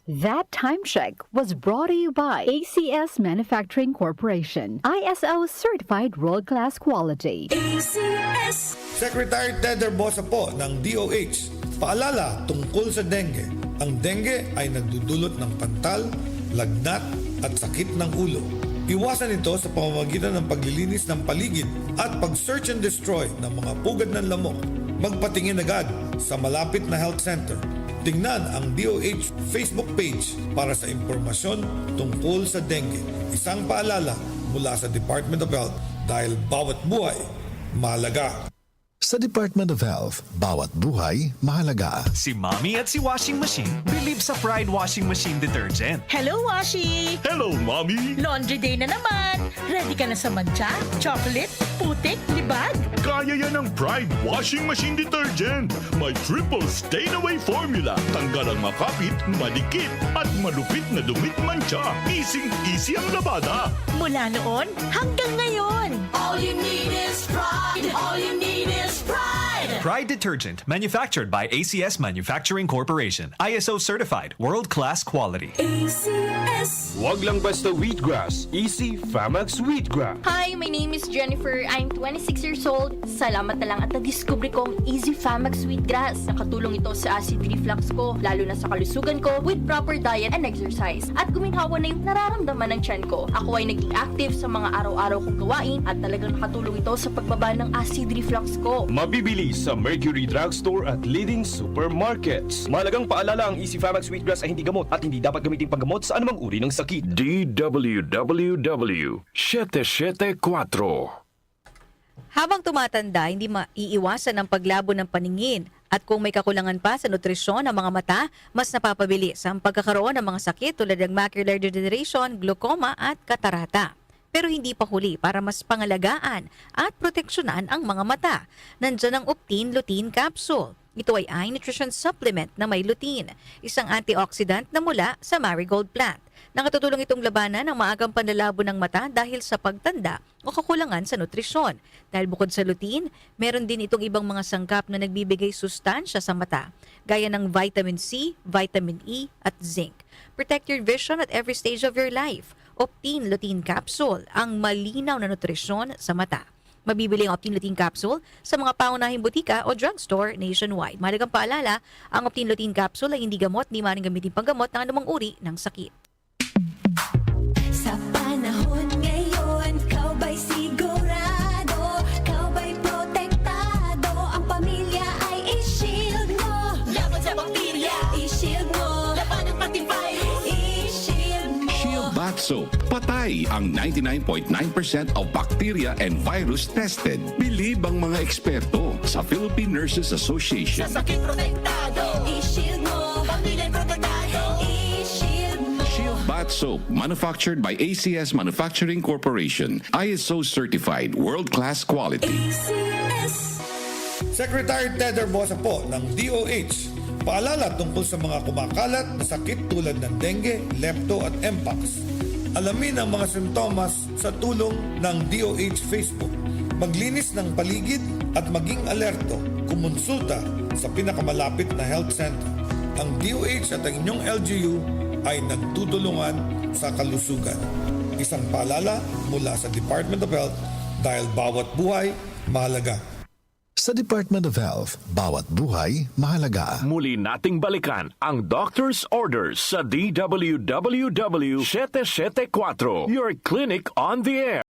That time check was brought to you by ACS Manufacturing Corporation, ISO certified world-class quality. ACS. Secretary Tedder Bosa po ng DOH, paalala tungkol sa dengue. Ang dengue ay nagdudulot ng pantal, lagnat at sakit ng ulo. Iwasan ito sa pamamagitan ng paglilinis ng paligid at pag-search and destroy ng mga pugad ng lamok. Magpatingin agad sa malapit na health center. Tingnan ang DOH Facebook page para sa impormasyon tungkol sa dengue. Isang paalala mula sa Department of Health dahil bawat buhay mahalaga. Sa Department of Health, bawat buhay mahalaga. Si Mommy at si Washing Machine believe sa Pride Washing Machine Detergent. Hello, Washi! Hello, Mommy! Laundry day na naman! Ready ka na sa mancha, chocolate, putik, libag? Kaya yan ang Pride Washing Machine Detergent. May triple stain-away formula. Tanggal ang makapit, madikit, at malupit na dumit mancha. Easy ang labada. Mula noon hanggang ngayon. All you need is pride. All you need is pride. Pride Detergent, manufactured by ACS Manufacturing Corporation. ISO certified, world-class quality. ACS. Wag lang basta wheatgrass. Easy Famax Wheatgrass. Hi, my name is Jennifer. I'm 26 years old. Salamat na lang at na-discover kong Easy Famax Wheatgrass. Nakatulong ito sa acid reflux ko, lalo na sa kalusugan ko, with proper diet and exercise. At guminhawa na yung nararamdaman ng tiyan ko. Ako ay naging active sa mga araw-araw kong gawain at talagang nakatulong ito sa pagbaba ng acid reflux ko. Mabibili sa Mercury Drugstore at leading supermarkets. Mahalagang paalala, ang Easy Famax Wheatgrass ay hindi gamot at hindi dapat gamitin panggamot sa anumang uri ng sakit. DWWW 774. Habang tumatanda, hindi maiiwasan ang paglabo ng paningin. At kung may kakulangan pa sa nutrisyon ng mga mata, mas napapabilis ang pagkakaroon ng mga sakit tulad ng macular degeneration, glaucoma at katarata. Pero hindi pa huli para mas pangalagaan at proteksyonan ang mga mata. Nandiyan ang Optin Lutein Capsule. Ito ay eye nutrition supplement na may lutein, isang antioxidant na mula sa marigold plant. Nakatutulong itong labanan ang maagang panlalabo ng mata dahil sa pagtanda o kakulangan sa nutrisyon. Dahil bukod sa lutein, meron din itong ibang mga sangkap na nagbibigay sustansya sa mata, gaya ng vitamin C, vitamin E at zinc. Protect your vision at every stage of your life. Optin Lutein Capsule, ang malinaw na nutrisyon sa mata. Mabibili ang Optin Lutein Capsule sa mga paunahing butika o drugstore nationwide. Mahalagang paalala, ang Optin Lutein Capsule ay hindi gamot, di maaaring gamitin panggamot ng anumang uri ng sakit. Sa panahon ngayon, kau ba'y sigurado? Kau ba'y protektado? Ang pamilya ay i-shield mo. Laban sa bakterya. I-shield mo. Laban ng pati virus. I-shield mo. Shield Bath Soap. Patay ang 99.9% of bacteria and virus tested. Believe ang mga eksperto sa Philippine Nurses Association. Sa sakit protektado. I-shield mo. Pamilya protektado. I-shield mo. Shield Bath Soap, manufactured by ACS Manufacturing Corporation. ISO certified, world-class quality. ACS. Secretary Tedder Bosa po ng DOH, paalala tungkol sa mga kumakalat na sakit tulad ng dengue, lepto at mpox. Alamin ang mga sintomas sa tulong ng DOH Facebook. Maglinis ng paligid at maging alerto. Kumonsulta sa pinakamalapit na health center. Ang DOH at ang inyong LGU ay nagtutulungan sa kalusugan. Isang paalala mula sa Department of Health dahil bawat buhay mahalaga. Sa Department of Health, bawat buhay mahalaga. Muli nating balikan ang Doctor's Orders sa DWWW 774. Your clinic on the air.